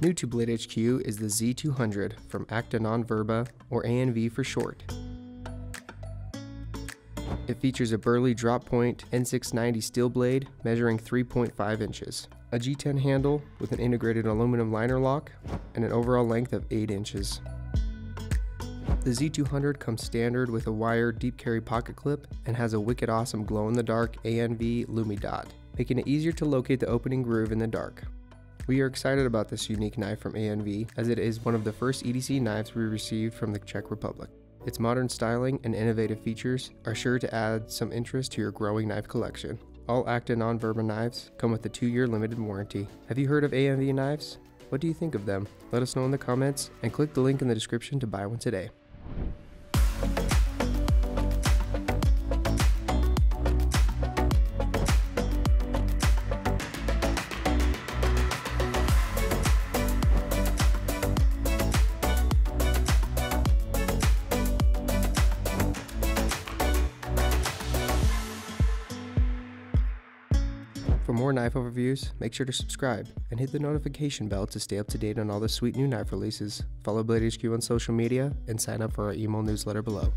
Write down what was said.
New to Blade HQ is the Z200 from Acta Non Verba, or ANV for short. It features a burly drop point N690 steel blade measuring 3.5 inches, a G10 handle with an integrated aluminum liner lock, and an overall length of 8 inches. The Z200 comes standard with a wired deep carry pocket clip and has a wicked awesome glow-in-the-dark ANV Lumi Dot, making it easier to locate the opening groove in the dark. We are excited about this unique knife from ANV, as it is one of the first EDC knives we received from the Czech Republic. Its modern styling and innovative features are sure to add some interest to your growing knife collection. All Acta Non Verba knives come with a 2-year limited warranty. Have you heard of ANV knives? What do you think of them? Let us know in the comments and click the link in the description to buy one today. For more knife overviews, make sure to subscribe and hit the notification bell to stay up to date on all the sweet new knife releases. Follow Blade HQ on social media and sign up for our email newsletter below.